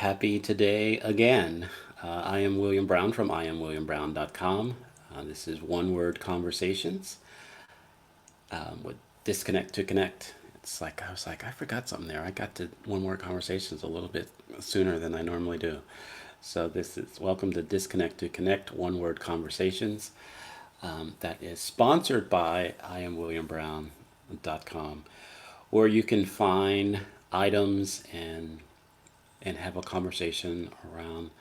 Happy today again. I am William Brown from IamWilliamBrown.com. This is One Word Conversations with Disconnect to Connect. I forgot something there. I got to One Word Conversations a little bit sooner than I normally do. So this is welcome to Disconnect to Connect One Word Conversations. That is sponsored by IamWilliamBrown.com, where you can find items and have a conversation around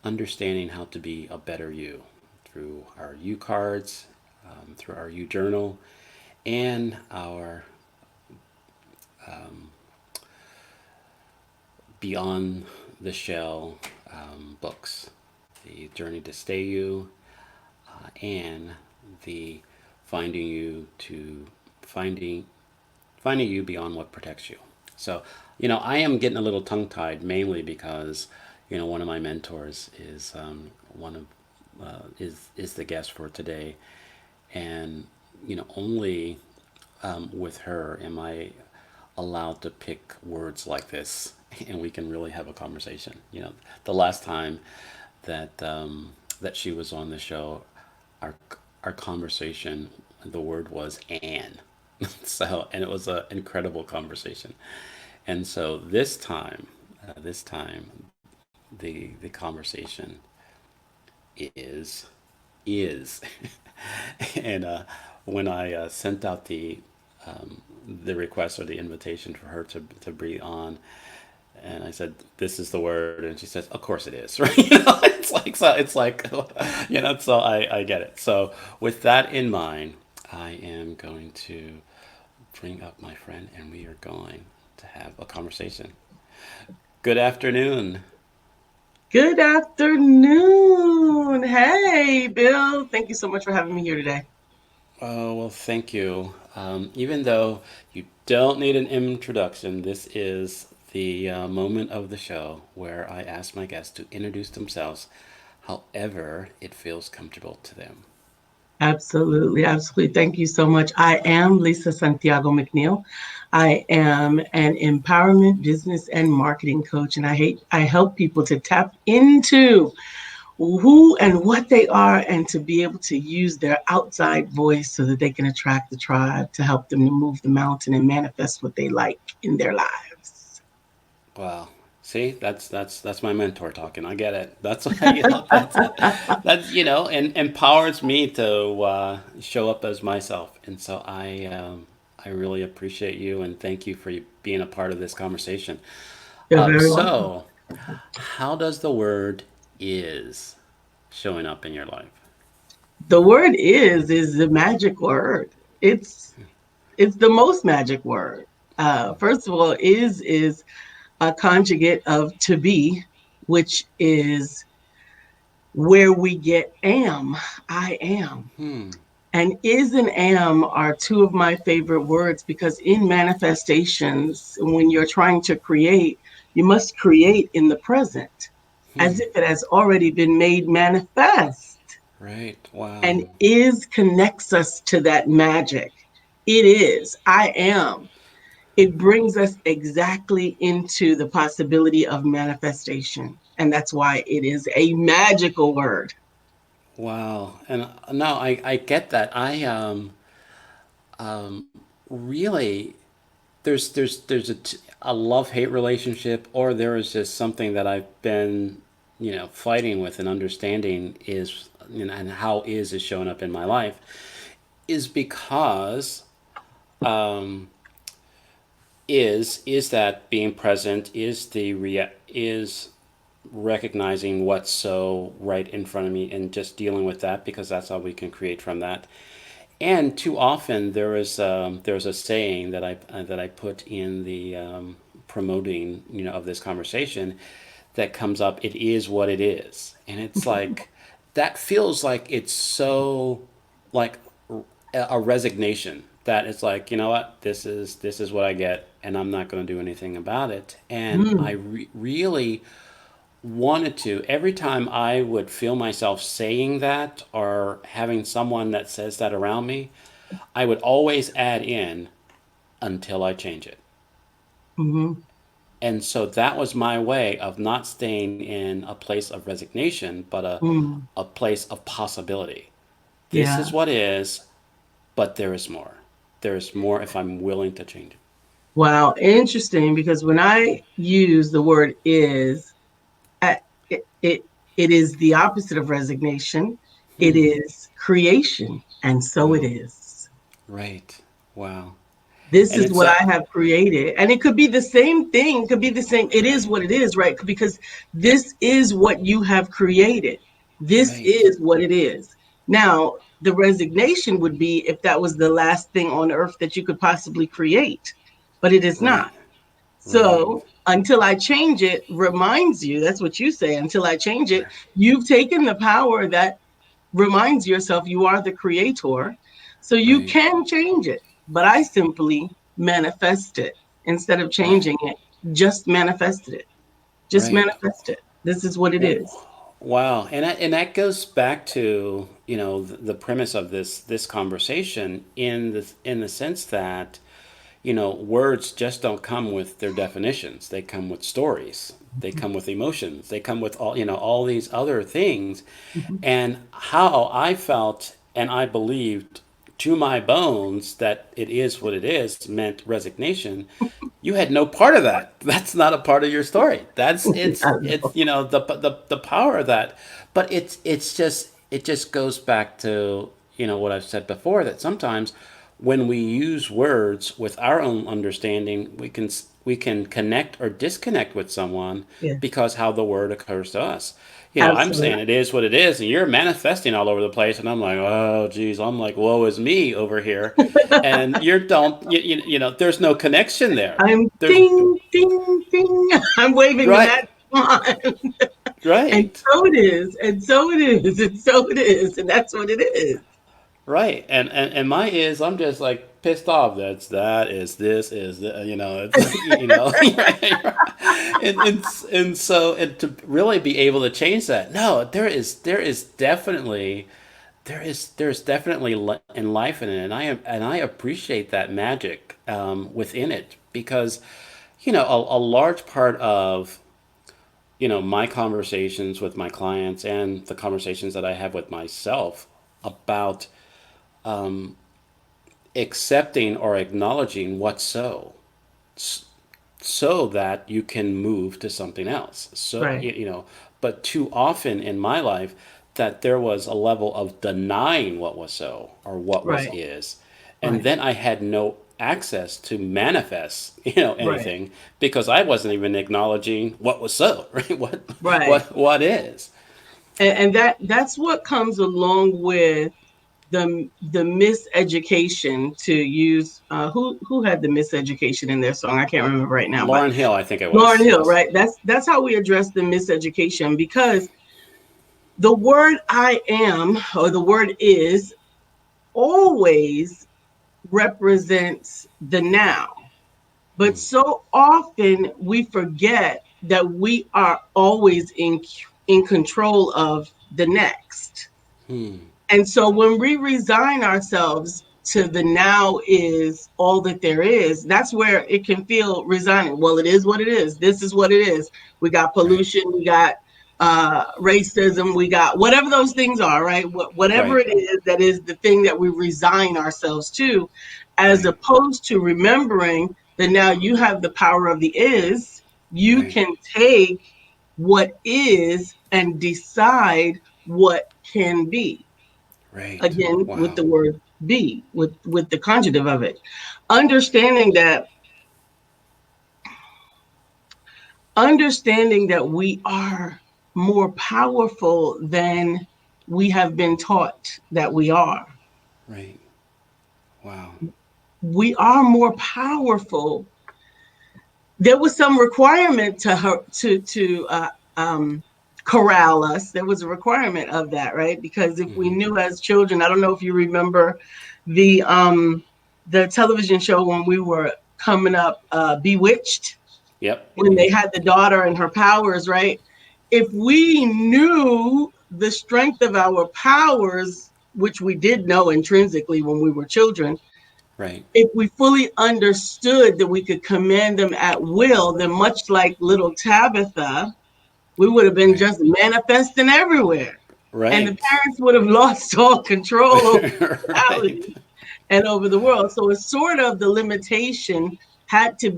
understanding how to be a better you through our you cards, through our you journal, and our Beyond the Shell books, the Journey to Stay You, and the Finding You to Finding Finding You Beyond What Protects You. So, I am getting a little tongue tied mainly because, one of my mentors is one of is the guest for today, and only with her am I allowed to pick words like this, and we can really have a conversation. The last time that she was on the show, our our conversation, the word was "and." And it was an incredible conversation. And so this time, the conversation is, and when I sent out the request or the invitation for her to be on, and I said, "This is the word," and she says, "Of course it is." Right? It's like, So I get it. So with that in mind, I am going to bring up my friend, and we are going to have a conversation. Good afternoon. Good afternoon. Hey, Bill. Thank you so much for having me here today. Oh, well, thank you. Even though you don't need an introduction, this is the moment of the show where I ask my guests to introduce themselves however it feels comfortable to them. Absolutely. Absolutely. Thank you so much. I am Lisa Santiago McNeill. I am an empowerment business and marketing coach, and I help people to tap into who and what they are and to be able to use their outside voice so that they can attract the tribe to help them to move the mountain and manifest what they like in their lives. Wow. See, that's my mentor talking. I get it. That's why and empowers me to show up as myself. And so I really appreciate you and thank you for being a part of this conversation. You're very welcome. So, how does the word is showing up in your life? The word is the magic word. It's it's the most magic word. First of all, is a conjugate of to be, which is where we get am. I am. Hmm. And is and am are two of my favorite words because in manifestations, when you're trying to create, you must create in the present as Hmm. if it has already been made manifest. Right. Wow. And is connects us to that magic. It is. I am. It brings us exactly into the possibility of manifestation. And that's why it is a magical word. Wow. And no, I get that. Really there's a love hate relationship, or there is just something that I've been fighting with and understanding is and how is showing up in my life is because is that being present is is recognizing what's so right in front of me and just dealing with that because that's all we can create from that. And too often there's a saying that I put in the promoting of this conversation that comes up. It is what it is, and it's like that feels like it's so like a resignation that it's like, what, this is what I get, and I'm not going to do anything about it. And I Mm. really wanted to, every time I would feel myself saying that or having someone that says that around me, I would always add in until I change it. Hmm. And so that was my way of not staying in a place of resignation, but Mm, a place of possibility. This yeah. is what is, but there is more. There is more if I'm willing to change it. Wow. Interesting, because when I use the word is, I, it it is the opposite of resignation. It Hmm. is creation, and so it Wow. is. Right. Wow. This And is it's what a I have created. And it could be the same thing, it could be the same. It is right. what it is, right? Because this is what you have created. This Right. is what it is. Now, the resignation would be if that was the last thing on earth that you could possibly create, but it is Right. not. Right. So until I change it, reminds you, that's what you say, until I change it, Right. you've taken the power that reminds yourself you are the creator. So you Right. can change it. But I simply manifest it instead of Right. changing it, just manifested it. Just Right. manifest it. This is what it Well, is. wow, and that goes back to the premise of this conversation in the sense that words just don't come with their definitions. They come with stories. They come with emotions. They come with all these other things, Mhm. and how I felt and I believed to my bones that it is what it is meant resignation. You had no part of that. That's not a part of your story. That's I it's know. the power of that. But it just goes back to what I've said before, that sometimes when we use words with our own understanding, we can connect or disconnect with someone Yeah, because how the word occurs to us. I'm saying absolutely. it is what it is, and you're manifesting all over the place, and I'm like, oh, geez, I'm like, woe is me over here, and you don't, there's no connection there. I'm There's ding, ding, ding. I'm waving the right, magic wand. And right, so it is. And so it is. And so it is. And that's what it is. right, and my is, I'm just like pissed off. That is this is the, it's right, right. And to really be able to change that, no, there is definitely there's definitely in life in it, and I appreciate that magic within it, because a large part of my conversations with my clients and the conversations that I have with myself about accepting or acknowledging what's so that you can move to something else. So Right. but too often in my life, that there was a level of denying what was so or what was Right. is, and Right. then I had no access to manifest Right. anything, because I wasn't even acknowledging what was so right, Right. what is. And that's what comes along with the miseducation, to use who had the miseducation in their song. I can't remember right now, but Lauren Hill, I think it Lauren was. Hill, Yes. right? That's how we address the miseducation, because the word I am, or the word is, always represents the now. But Hmm. so often we forget that we are always in control of the next. Hmm. And so when we resign ourselves to the now is all that there is, that's where it can feel resigning. Well, it is what it is. This is what it is. We got Right. pollution, we got racism, we got whatever those things are, right? Whatever Right. it is, that is the thing that we resign ourselves to, as Right. opposed to remembering that now you have the power of the is. You Right. can take what is and decide what can be, Right. again with Wow. the word be, with the conjugative of it. Understanding that understanding that we are more powerful than we have been taught that we are. Right. Wow. We are more powerful. There was some requirement to her um, corral us. There was a requirement of that, right? Because if we Hmm. knew as children, I don't know if you remember the um, the television show when we were coming up, Bewitched, Yep. when they had the daughter and her powers, right? If we knew the strength of our powers, which we did know intrinsically when we were children, Right. If we fully understood that we could command them at will, then much like little Tabitha, we would have been Right. just manifesting everywhere. And the Right. parents would have lost all control over Right. reality and over the world. So it's sort of the limitation had to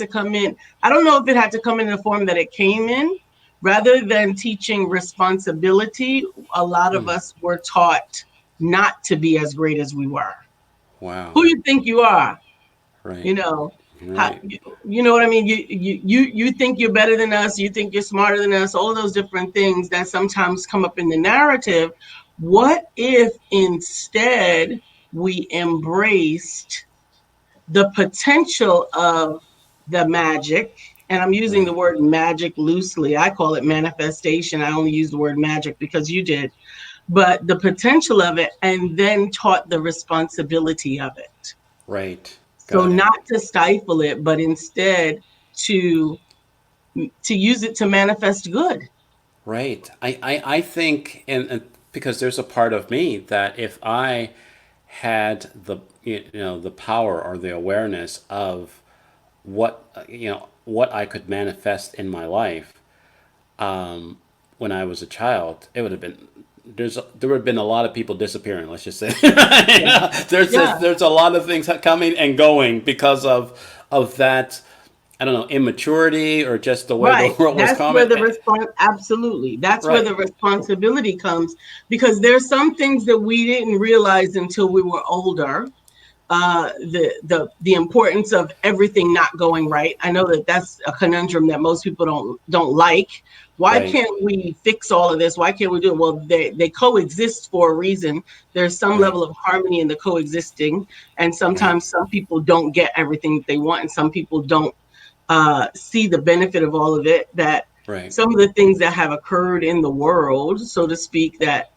come in. I don't know if it had to come in the form that it came in. Rather than teaching responsibility, a lot of Hmm. us were taught not to be as great as we were. Wow. Who you think you are? Right. You know, how, Right. you know what I mean? You think you're better than us. You think you're smarter than us. All those different things that sometimes come up in the narrative. What if instead we embraced the potential of the magic? And I'm using the Right. word magic loosely. I call it manifestation. I only use the word magic because you did, but the potential of it, and then taught the responsibility of it. Right. So Got it. not to stifle it, but instead to to use it to manifest good. Right. I think, and because there's a part of me that if I had the the power or the awareness of what what I could manifest in my life when I was a child, it would have been there would have been a lot of people disappearing. Let's just say Yeah. Yeah. there's a lot of things coming and going because of that. I don't know, immaturity or just the way the Right. world was That's where coming. the response, absolutely. That's where Right, the responsibility comes because there's some things that we didn't realize until we were older. The importance of everything not going right. I know that that's a conundrum that most people don't like. Why right, can't we fix all of this? Why can't we do it? Well, they coexist for a reason. There's some right, level of harmony in the coexisting, and right, sometimes some people don't get everything that they want, and some people don't see the benefit of all of it. That right, some of the things that have occurred in the world, so to speak, that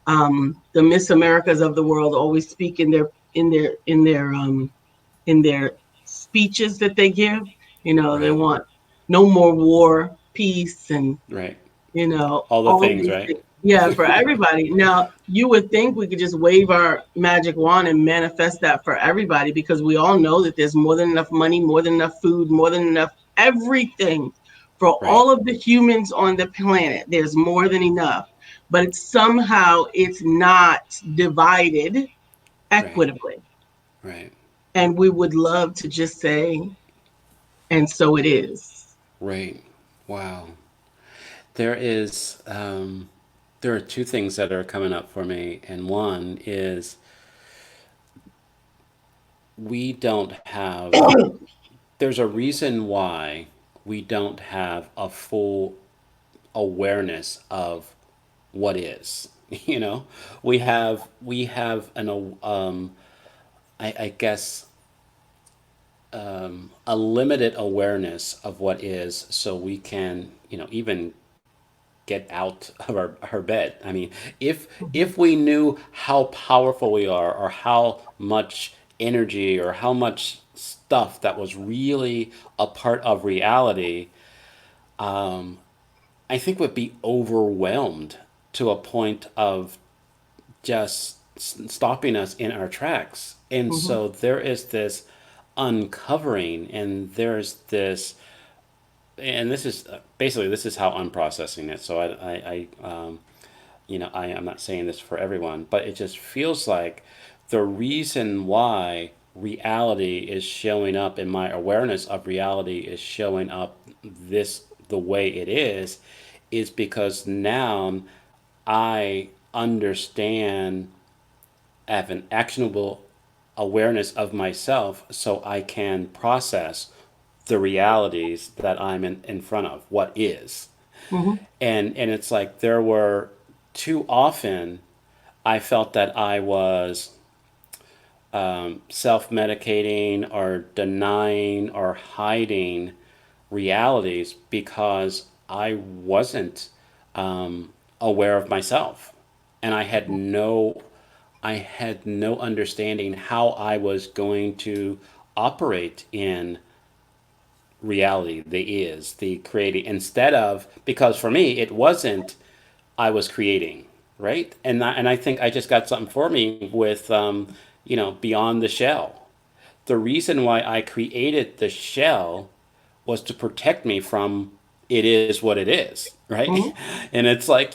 the Miss Americas of the world always speak in their speeches that they give. You know, they right, want no more war, peace, and right. All the all things, these right? things. Yeah, for everybody. Now, you would think we could just wave our magic wand and manifest that for everybody because we all know that there's more than enough money, more than enough food, more than enough everything for Right, all of the humans on the planet. There's more than enough. But somehow it's not divided right, equitably. right, And we would love to just say, and so it is. right. Wow. There is, there are two things that are coming up for me, and one is we don't have, there's a reason why we don't have a full awareness of what is. You know, we have an I guess a limited awareness of what is, so we can even get out of our bed. I mean, Mhm, if we knew how powerful we are, or how much energy, or how much stuff that was really a part of reality, I think would be overwhelmed to a point of just stopping us in our tracks. And mhm, so there is this uncovering, and there's this, and this is basically this is how I'm processing it. So I'm not saying this for everyone, but it just feels like the reason why reality is showing up, in my awareness of reality is showing up this the way it is because now I understand, have an actionable awareness of myself, so I can process the realities that I'm in front of, what is. mhm, And it's like there were too often I felt that I was self medicating or denying or hiding realities because I wasn't aware of myself. And I had no understanding how I was going to operate in reality, the is, the creating, instead of, because for me, it wasn't I was creating, right? And I think I just got something for me with beyond the shell. The reason why I created the shell was to protect me from it is what it is, right? Mhm, And it's like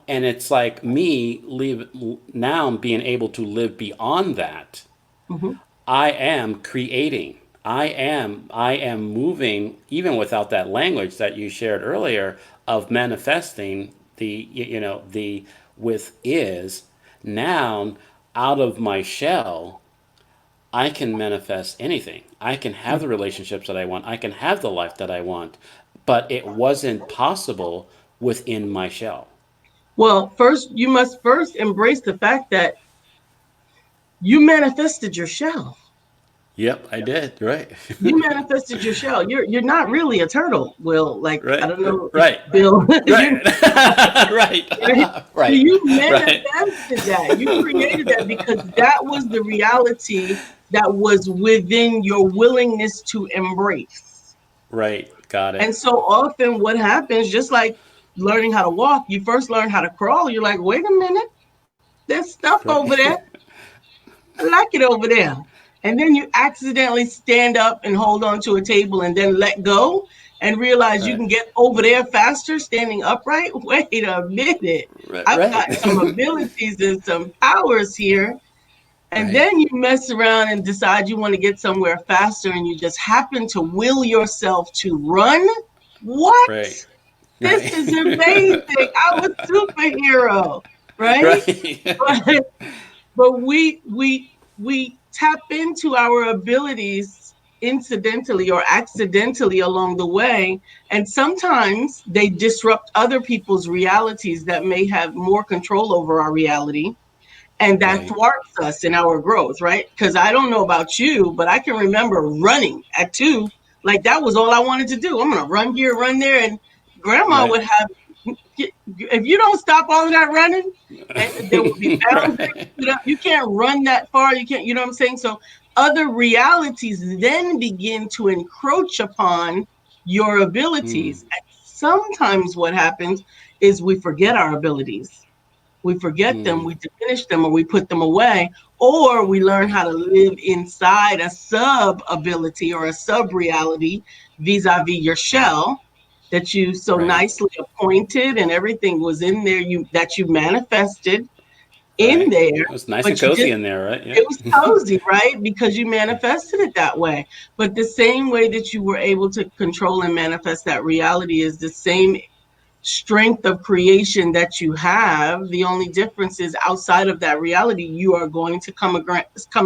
and it's like me live now being able to live beyond that. mhm, I am creating. I am moving even without that language that you shared earlier of manifesting the with is now out of my shell. I can manifest anything. I can have the mhm. relationships that I want. I can have the life that I want. But it wasn't possible within my shell. Well, first, you must first embrace the fact that you manifested your shell. Yep, I did. Right. You manifested your shell. You're not really a turtle, Will. Like, I Right. don't know if Right. Bill, you're Right. right. right. right. You Right. manifested that. You created that because that was the reality that was within your willingness to embrace. Right. Got And it. so often what happens, just like learning how to walk, you first learn how to crawl. You're like, wait a minute, there's stuff over there. Right. I like it over there. And then you accidentally stand up and hold on to a table and then let go and realize you right. can get over there faster standing upright. Wait a minute. Right. I've got Right. some abilities and some powers here. And right. then you mess around and decide you want to get somewhere faster and you just happen to will yourself to run. What? Right. This Right. is amazing. I'm a superhero, right? right. But but we tap into our abilities incidentally or accidentally along the way, and sometimes they disrupt other people's realities that may have more control over our reality, and that right. thwarts us in our growth, right? Because I don't know about you, but I can remember running at 2, like that was all I wanted to do. I'm gonna run here, run there, and grandma Right. would have, if you don't stop all of that running, and there will be boundaries. right. You can't run that far. You can't, you know what I'm saying? So other realities then begin to encroach upon your Hmm. abilities. And sometimes what happens is we forget our abilities. We forget them, Hmm. we diminish them, or we put them away, or we learn Right. how to live inside a sub ability or a sub reality vis-a-vis your Right. shell that you so Right. nicely appointed and everything was in there, you that you manifested in Right. there, It was nice and but you cozy just, in there, right? it Yep. was cozy, right? Because you manifested it that way. But the same way that you were able to control and manifest that reality is the same strength of creation that you have. The only difference is outside of that reality, you are going to come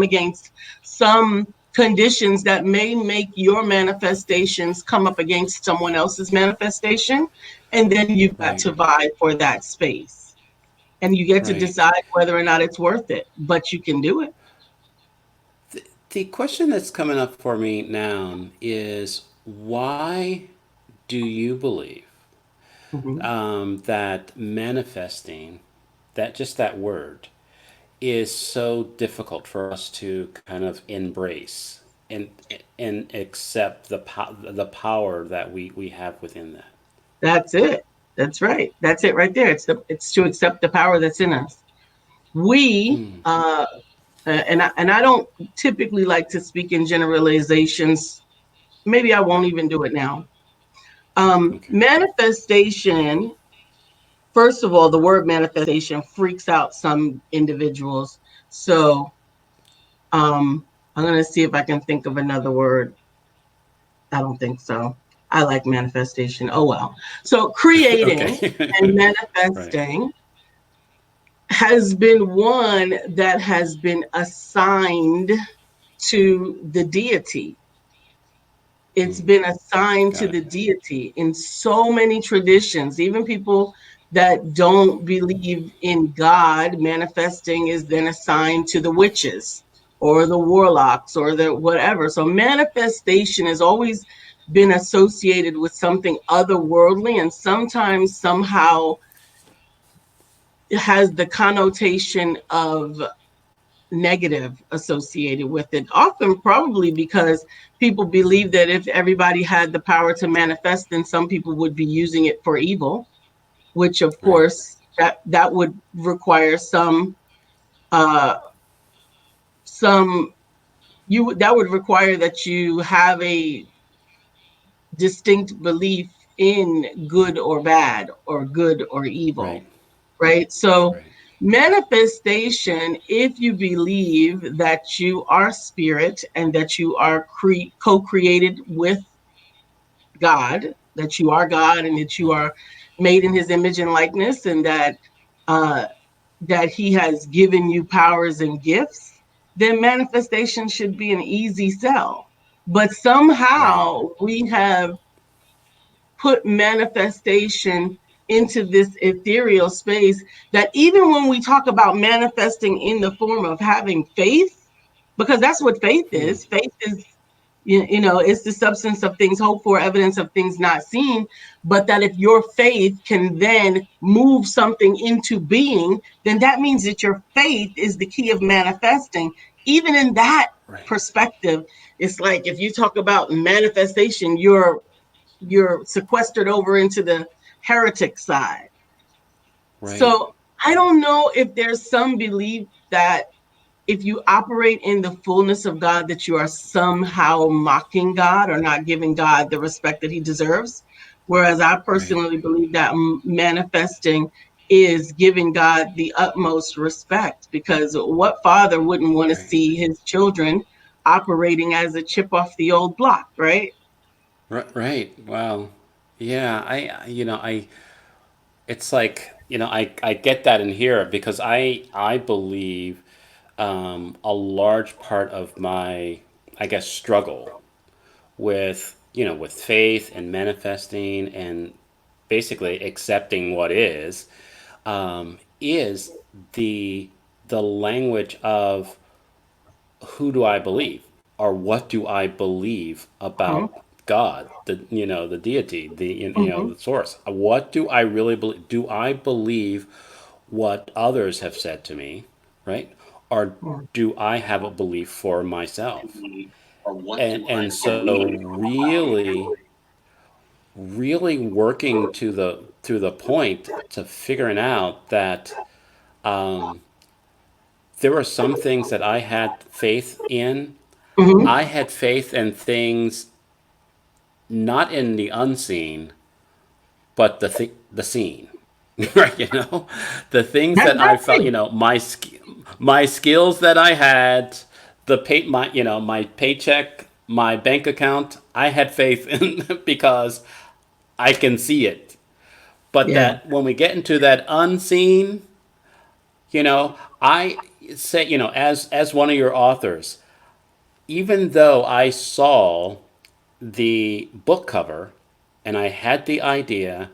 against some conditions that may make your manifestations come up against someone else's manifestation. And then you've got right. to vie for that space. And you get to Right. decide whether or not it's worth it, but you can do it. The question that's coming up for me now is why do you believe Mhm. that manifesting, that just that word, is so difficult for us to kind of embrace and accept the power that we have within that? That's it. That's right. That's it right there. It's to accept the power that's in us. We Hmm. and I don't typically like to speak in generalizations. Maybe I won't even do it now. Okay. Manifestation, first of all, the word manifestation freaks out some individuals. So I'm going to see if I can think of another word. I don't think so. I like manifestation. Oh, well. So creating and okay. right. manifesting has been one that has been assigned to the deity. It's Hmm. been assigned to Got it. the deity in so many traditions. Even people that don't believe in God, manifesting is then assigned to the witches or the warlocks or the whatever. So manifestation has always been associated with something otherworldly, and sometimes somehow it has the connotation of negative associated with it, often probably because people believe that if everybody had the power to manifest, then some people would be using it for evil, which of Right. course that would require uh some you that would require that you have a distinct belief in good or bad or good or evil, Right. right? So Right. manifestation, if you believe that you are spirit and that you are co-created with God, that you are God and that you Mm-hmm. are made in his image and likeness, and uh, that he has given you powers and gifts, then manifestation should be an easy sell. But Right. somehow we have put manifestation into this ethereal space that even when we talk about manifesting in the form of having faith, because that's what Hmm. faith is, you know, it's the substance of things hoped for, evidence of things not seen. But that if your faith can then move something into being, then that means that your faith is the key of manifesting. Even in that Right. perspective, it's like if you talk about manifestation, you're sequestered over into the heretic side. Right. So I don't know if there's some belief that if you operate in the fullness of God, that you are somehow mocking God or not giving God the respect that he deserves. Whereas I Right. personally believe that manifesting is giving God the utmost respect, because what father wouldn't want to Right. see his children operating as a chip off the old block, right? Right. Right. Wow. Yeah. I it's like, I get that in here because I believe a large part of my, I guess, struggle with, with faith and manifesting and basically accepting what is the language of who do I believe, or what do I believe Mhm, about God, the deity, mhm, the source. What do I really believe? Do I believe what others have said to me, right? Or mhm, do I have a belief for myself? And so really, really working to the point to figuring out that there were some things that I had faith in. mhm. I had faith in things not in the unseen, but the seen, right? The things that I That's felt, it. my skills that I had, my paycheck, my bank account. I had faith in because I can see it. But Yeah. that when we get into that unseen, I say, as one of your authors, even though I saw the book cover and I had the idea,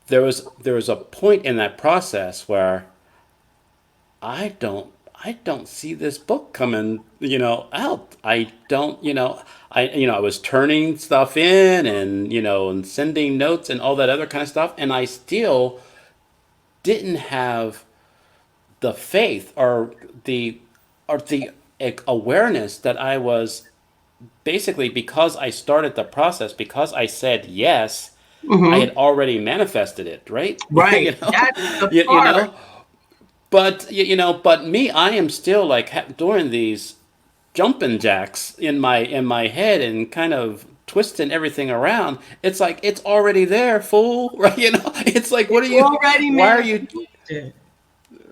there was a point in that process where I don't see this book coming, out. I don't, I was turning stuff in and and sending notes and all that other kind of stuff, and I still didn't have the faith the the awareness that I was basically, because I started the process, because I said yes, I Hmm. had already manifested it, right? Right. That's the You part. know, but but me, I am still like doing these jumping jacks in my head and kind of twisting everything around. It's like it's already there, fool, right? It's like, what are It's you? already Why are you? manifested.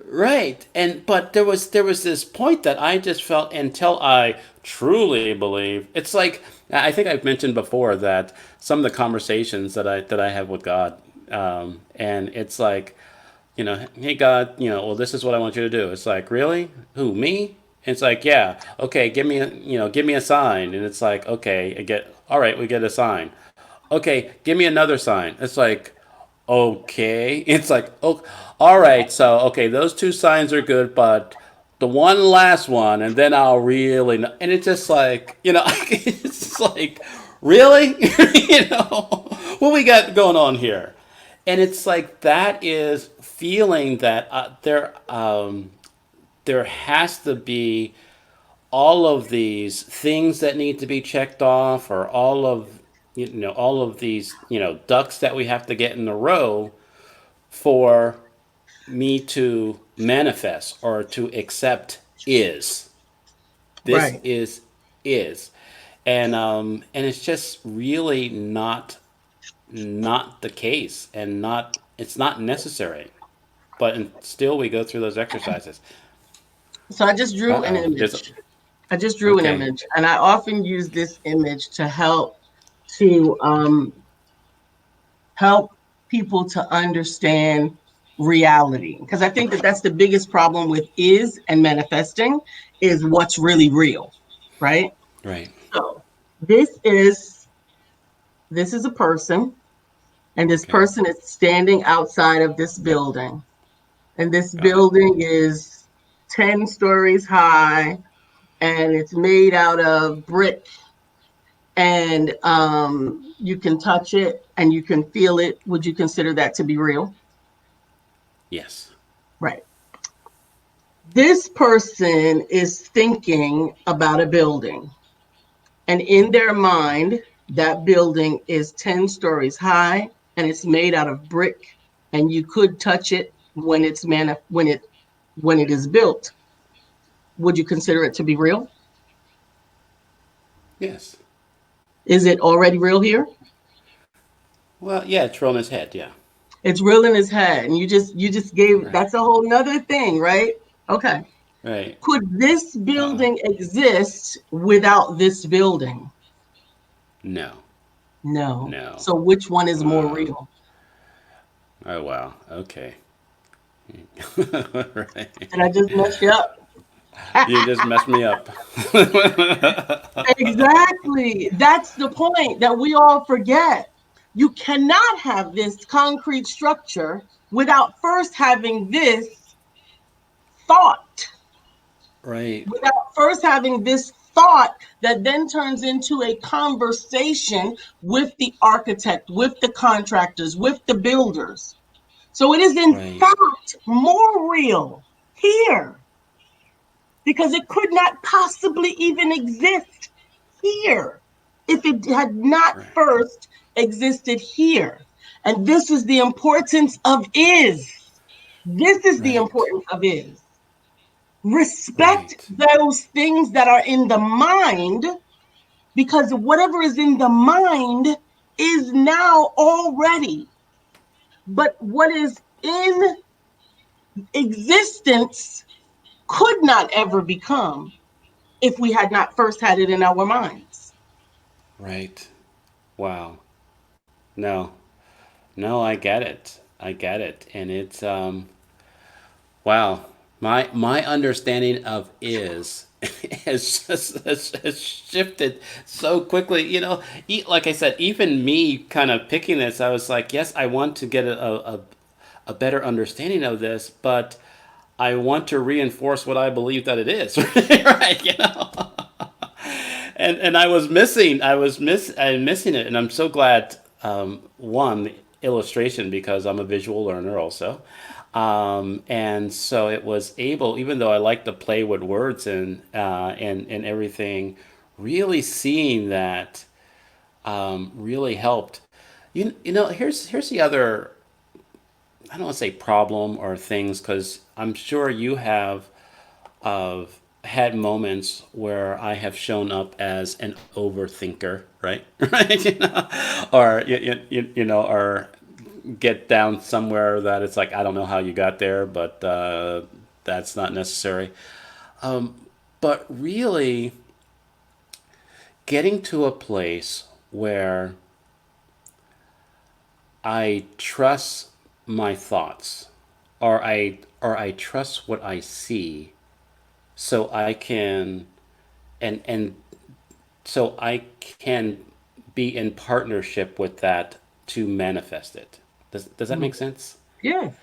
Right. And but there was this point that I just felt until I truly believe. It's like I think I've mentioned before that some of the conversations that I have with God, and it's like, hey God, well, this is what I want you to do. It's like, really? Who, me? It's like, yeah, okay, give me a sign. And it's like, okay, all right, we get a sign. Okay, give me another sign. It's like, okay. It's like, oh, all right. So, okay, those two signs are good, but the one last one, and then I'll really know. And it's just like, it's just like, really? What we got going on here? And it's like, that is feeling that there has to be all of these things that need to be checked off, or all of these ducks that we have to get in a row for me to manifest or to accept is. This Right. is, and it's just really not the case, and not it's not necessary. But still, we go through those exercises. So I just Uh drew an oh, there's image. I just drew an okay, image, and I often use this image to to help people to understand reality, because I think that that's the biggest problem with is and manifesting is what's really real, right? right, So this is this is a person, and this okay, person is standing outside of this building, and this got it, building is 10 stories high, and it's made out of brick, and you can touch it and you can feel it. Would you consider that to be real? yes, Right. This person is thinking about a building, and in their mind, that building is 10 stories high, and it's made out of brick, and you could touch it when when it is built. Would you consider it to be real? yes. Is it already real here? Well, yeah, it's rolling his head. Yeah, It's real in his head, and you just gave right, that's a whole nother thing, right? Okay. right. Could this Uh, building exist without this building? no, No. no. So which one is more Uh, real? oh wow. Okay. Right. Did I just mess you up? You just messed me up. Exactly. That's the point that we all forget. You cannot have this concrete structure without first having this thought, Right, without first having this thought that then turns into a conversation with the architect, with the contractors, with the builders. So it is, in right, fact, more real here because it could not possibly even exist here if it had not right, first existed here. And this is the importance of is. This is the right, importance of is. Respect right, those things that are in the mind, because whatever is in the mind is now already. But what is in existence could not ever become if we had not first had it in our minds. right. Wow. No, no, I get it. I get it, and it's wow. My understanding of is has shifted so quickly. Like I said, even me kind of picking this, I was like, yes, I want to get a better understanding of this, but I want to reinforce what I believe that it is. Right? And I'm missing it, and I'm so glad. One, the illustration, because I'm a visual learner also, and so it was able, even though I like to play with words and everything, really seeing that really helped. Here's the other, I don't want to say problem or things, because I'm sure you have had moments where I have shown up as an overthinker, right? Right, or or get down somewhere that it's like I don't know how you got there, but that's not necessary. But really, getting to a place where I trust my thoughts, or I trust what I see, so I can and so I can be in partnership with that to manifest it. Does that make sense? Yes.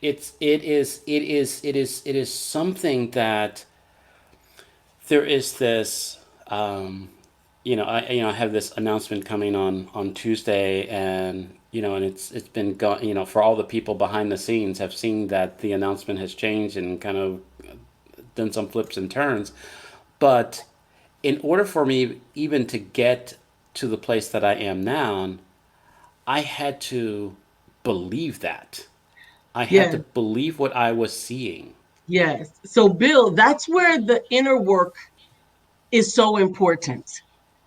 It is something that there is this. I have this announcement coming on Tuesday, and it's been gone. For all the people behind the scenes have seen that the announcement has changed and kind of done some flips and turns. But in order for me even to get to the place that I am now, I had to believe that. I had to Yes. believe what I was seeing. Yes. So, Bill, that's where the inner work is so important.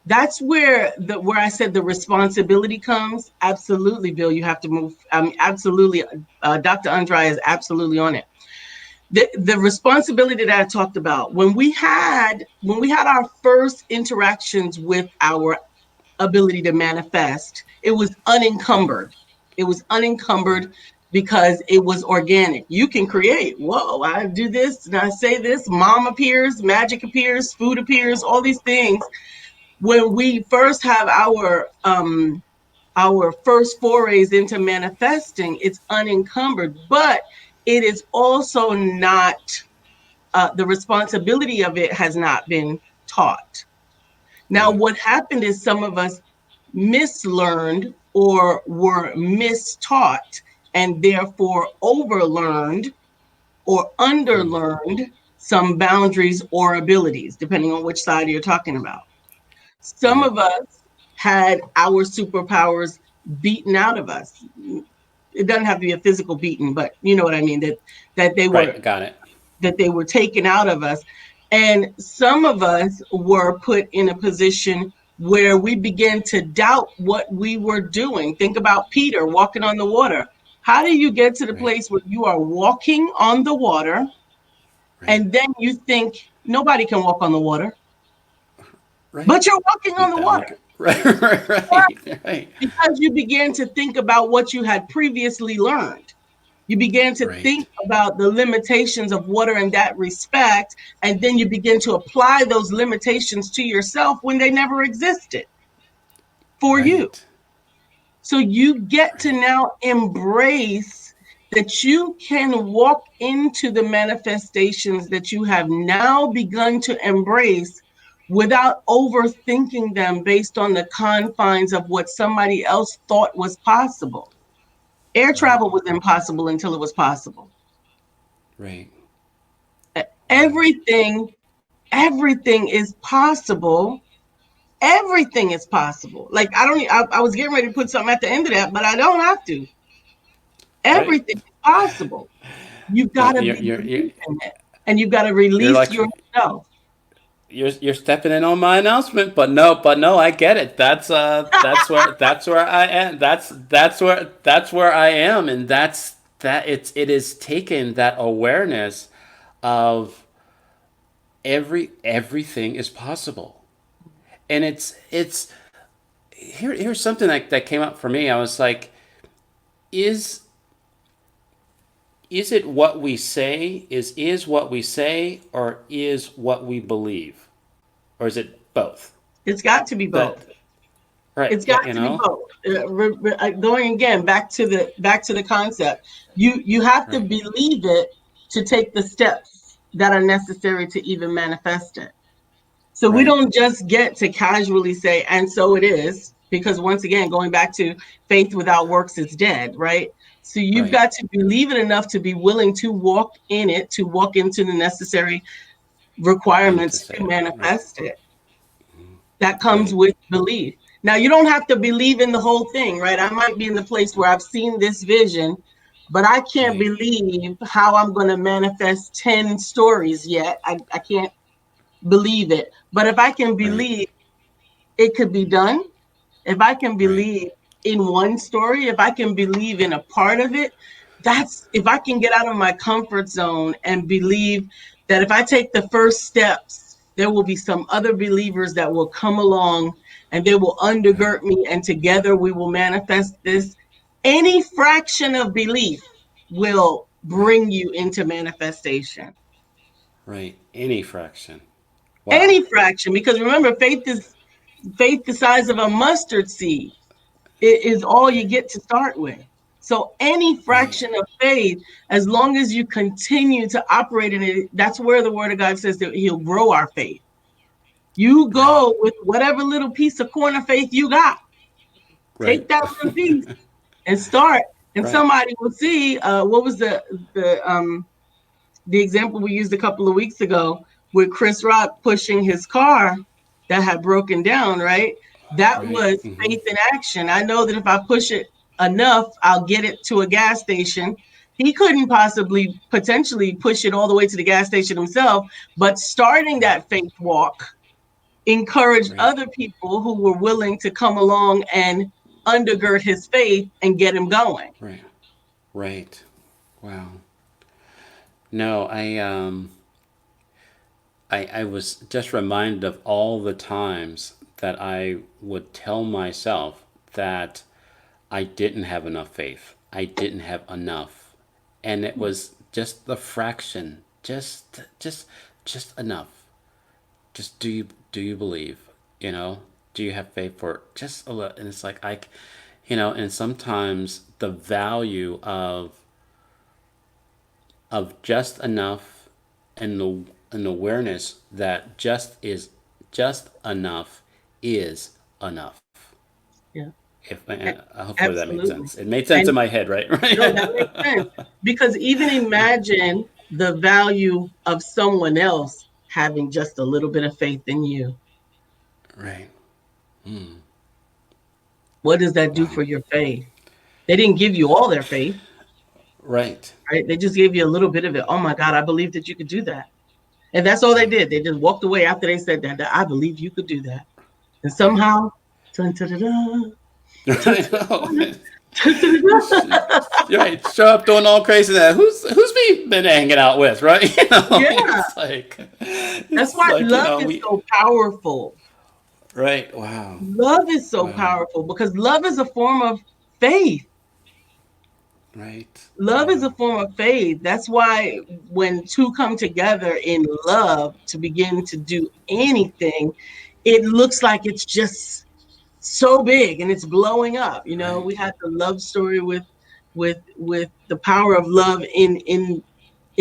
That's where I said the responsibility comes. Absolutely, Bill, you have to move. Absolutely, Dr. Andrea is absolutely on it. The responsibility that I talked about when we had our first interactions with our ability to manifest, it was unencumbered. It was unencumbered because it was organic. You can create. Whoa, I do this and I say this. Mom appears, magic appears, food appears, all these things. When we first have our first forays into manifesting, it's unencumbered, but it is also not the responsibility of it has not been taught. Now, Right. what happened is some of us mislearned or were mistaught and therefore overlearned or underlearned some boundaries or abilities, depending on which side you're talking about. Some Right. of us had our superpowers beaten out of us. It doesn't have to be a physical beating, but you know what I mean, that they were Right. Got it. taken out of us. And some of us were put in a position where we began to doubt what we were doing. Think about Peter walking on the water. How do you get to the Right. place where you are walking on the water Right. and then you think nobody can walk on the water, Right. but you're walking on the That water? make right. Right. Right. Because you began to think about what you had previously learned. You began to Right. think about the limitations of water in that respect, and then you begin to apply those limitations to yourself when they never existed for you. Right. So you get to Right. now embrace that you can walk into the manifestations that you have now begun to embrace without overthinking them based on the confines of what somebody else thought was possible. Air Right. travel was impossible until it was possible. Right. Wow. Everything, everything is possible. Everything is possible. Like I don't, I was getting ready to put something at the end of that, but I don't have to. Right. Everything is possible. You've got No, to you're believe you're you're in it, and you've got to you're release like yourself. you're stepping in on my announcement, but no, I get it. That's where I am. That's where I am, and it is taken that awareness of everything is possible, and it's here's something that came up for me. I was like, is is it what we say is what we say or is what we believe, or is it both? It's got to be That both. right? It's Yeah, got to be both. Going again back to the concept. You have to right, believe it to take the steps that are necessary to even manifest it. So we right, don't just get to casually say, and so it is, because once again, going back to faith without works is dead, right? So you've right. got to believe it enough to be willing to walk in it, to walk into the necessary requirements to Necessary. Right, manifest it. That comes right, with belief. Now, you don't have to believe in the whole thing, right? I might be in the place where I've seen this vision, but I can't right, believe how I'm going to manifest 10 stories yet. I can't believe it. But if I can right, believe it could be done, if I can right, believe in one story, if I can believe in a part of it, that's if I can get out of my comfort zone and believe that if I take the first steps, there will be some other believers that will come along and they will right, undergird me, and together we will manifest this. Any fraction of belief will right, bring you into manifestation. right. Any fraction. Wow. Any fraction, because remember, faith the size of a mustard seed. It is all you Right, get to start with. So any right, fraction of faith, as long as you continue to operate in it, that's where the word of God says that he'll grow our faith. You right, go with whatever little piece of corner faith you got. right, Take that little piece and start. And right, somebody will see what was the example we used a couple of weeks ago with Chris Rock pushing his car that had broken down, right? That right. was faith in action. I know that if I push it enough, I'll get it to a gas station. He couldn't possibly potentially push it all the way to the gas station himself, but starting Right, that faith walk encouraged Right. other people who were willing to come along and undergird his faith and get him going. Right. Right. Wow. No, I was just reminded of all the times that I would tell myself that I didn't have enough faith. I didn't have enough. And it was just the fraction, just enough. Just do you believe? You know, do you have faith for just a little? And it's like and sometimes the value of just enough, and the an awareness that just enough is enough. Yeah, If hopefully that made absolutely. sense. It made sense And in my head, right? no, that makes Right. sense because even imagine the value of someone else having just a little bit of faith in you. Right. What does that do Wow. for your faith? They didn't give you all their faith, Right. right? They just gave you a little bit of it. Oh my God, I believe that you could do that. And that's all they Right. did. They just walked away after they said that I believe you could do that. And Right. somehow, dun, dun, dun, dun, dun, I know. dun, dun, dun, Right. Show up doing all crazy. That who's me been hanging out with, right? yeah, that's It's why like love is we so powerful. right. Wow. Love is so Wow. powerful because love is a form of faith. Right. Love is a Wow. form of faith. That's why when two come together in love to begin to do anything, it looks like it's just so big and it's blowing up. You know, Right. we had the love story with the power of love in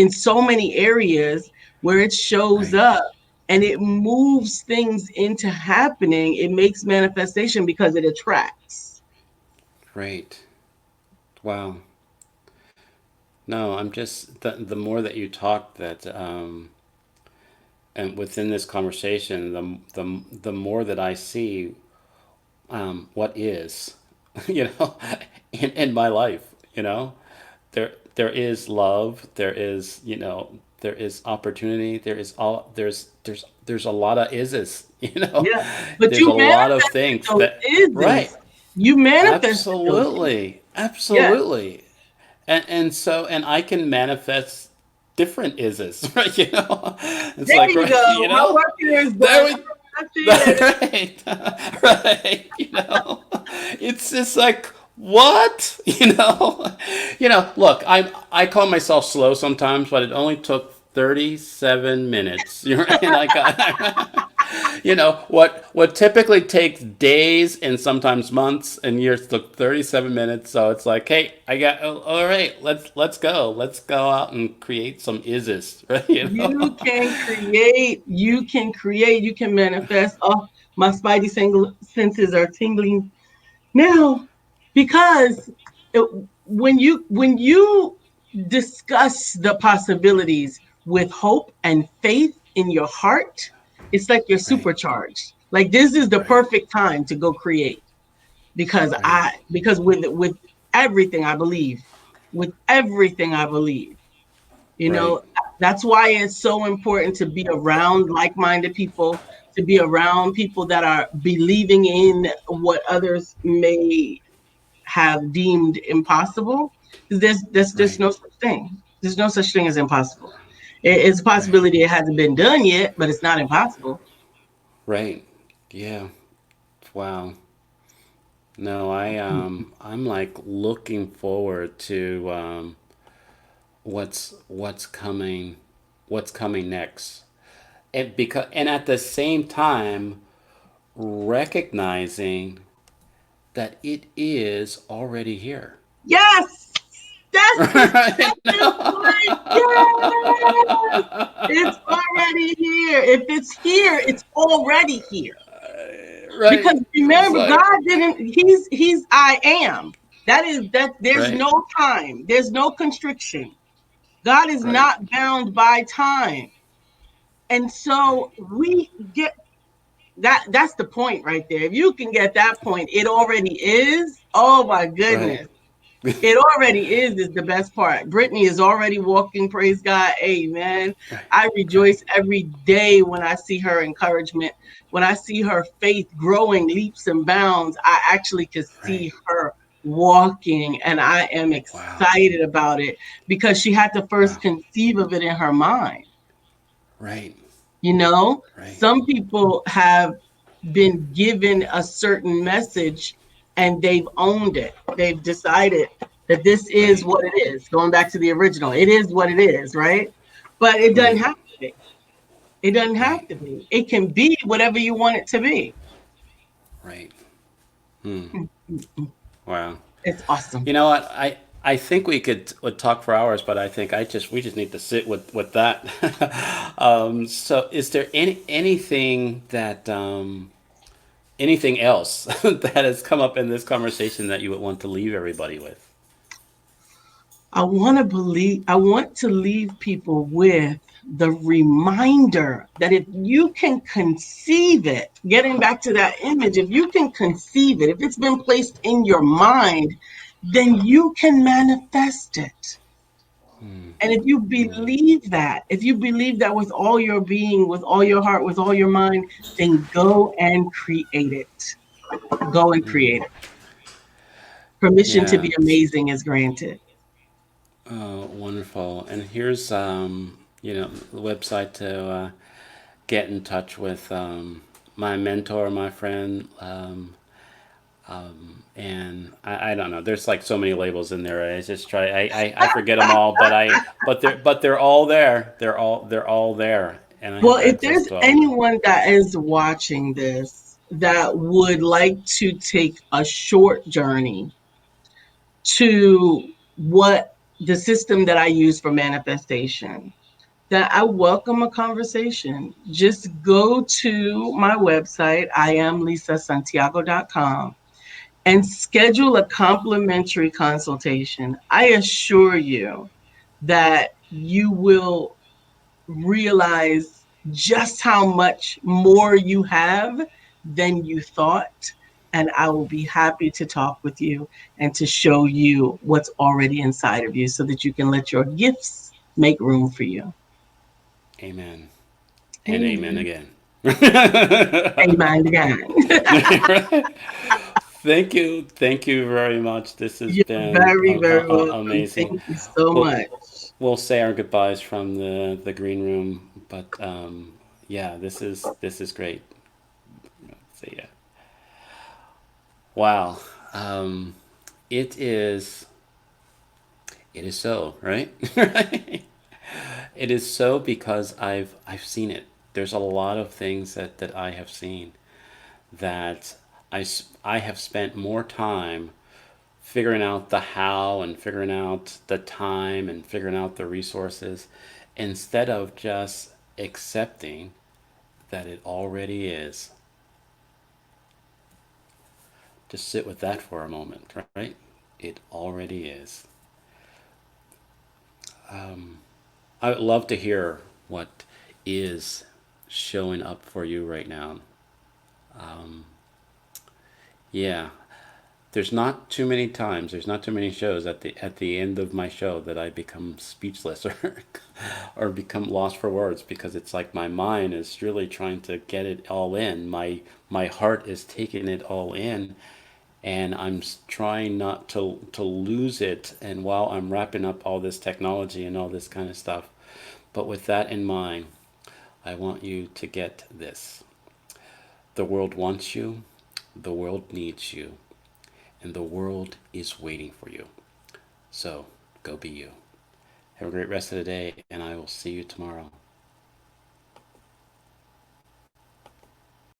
so many areas where it shows Right. up and it moves things into happening. It makes manifestation because it attracts. Right. Wow. No, I'm just the more that you talk that and within this conversation, the more that I see what is, you know, in my life, there is love, there is opportunity, there's a lot of ises, Yeah. But there's you a lot of manifested things those that isness. right, You manifested those issues. absolutely, Yeah. absolutely, and I can manifest different ises, right? It's There like you right, go. My work here is there done. we That's it. right, right. It's just like what Look, I call myself slow sometimes, but it only took 37 minutes. And I got what typically takes days and sometimes months and years took 37 minutes. So it's like, hey, I got all right. Let's go out and create some ises, right? You can create. You can create. You can manifest. Oh, my senses are tingling now because it, when you discuss the possibilities with hope and faith in your heart, it's like you're Right, supercharged. Like this is the right, perfect time to go create because right, with everything I believe, with everything I believe, you right, know, that's why it's so important to be around like-minded people, to be around people that are believing in what others may have deemed impossible. There's right, no such thing. There's no such thing as impossible. It's a right, possibility it hasn't been done yet, but it's not impossible. right. Yeah. Wow. No, I'm like looking forward to what's coming next. And at the same time recognizing that it is already here. Yes, that's Right? such a point. Yes, it's already here. If it's here, it's already here. Right. Because It's remember, like God didn't, he's I am. That is that there's right, no time, there's no constriction. God is right, not bound by time. And right, so we get that's the point right there. If you can get that point, it already is. Oh my right, goodness. It already is the best part. Brittany is already walking, praise God. Amen. Right. I Right. rejoice every day when I see her encouragement, when I see her faith growing leaps and bounds. I actually could Right. see her walking, and I am Wow. excited about it because she had to first Wow. conceive of it in her mind. Right. Right. Some people have been given a certain message and they've owned it. They've decided that this is Right. what it is. Going back to the original, it is what it is, right? But it doesn't Right. have to be. It doesn't Right. have to be. It can be whatever you want it to be. Right. Hmm. Mm-mm. Wow. It's awesome. You know what? I think we could would talk for hours, but I think I just we just need to sit with that. So, is there anything that anything else that has come up in this conversation that you would want to leave everybody with? I want to leave people with the reminder that if you can conceive it, getting back to that image, if you can conceive it, if it's been placed in your mind, then you can manifest it. And if you believe that with all your being, with all your heart, with all your mind, then go and create it. Go and create it. Permission to Yeah. be amazing is granted. Wonderful. And here's the website to get in touch with my mentor, my friend. And I don't know. There's like so many labels in there. I just try. I forget them all, but they're all there. They're all there, and I Well, have if access there's to all of them. anyone that is watching this that would like to take a short journey to what the system that I use for manifestation, that I welcome a conversation. Just go to my website, iamlisasantiago.com, and schedule a complimentary consultation. I assure you that you will realize just how much more you have than you thought. And I will be happy to talk with you and to show you what's already inside of you so that you can let your gifts make room for you. Amen and amen Amen. again. Amen again. Thank you very much. This has You're been very, very welcome. amazing. Thank you so We'll much. we'll say our goodbyes from the green room, but yeah, this is great. See ya. Wow. Um, it is it is so, right? It is so because I've seen it. There's a lot of things that I have seen that I have spent more time figuring out the how and figuring out the time and figuring out the resources instead of just accepting that it already is. Just sit with that for a moment, right? It already is. I would love to hear what is showing up for you right now. Yeah, there's not too many shows at the end of my show that I become speechless or become lost for words because it's like my mind is really trying to get it all in. My heart is taking it all in, and I'm trying not to lose it. And while I'm wrapping up all this technology and all this kind of stuff, but with that in mind, I want you to get this. The world wants you, the world needs you, and the world is waiting for you. So go be you. Have a great rest of the day, and I will see you tomorrow.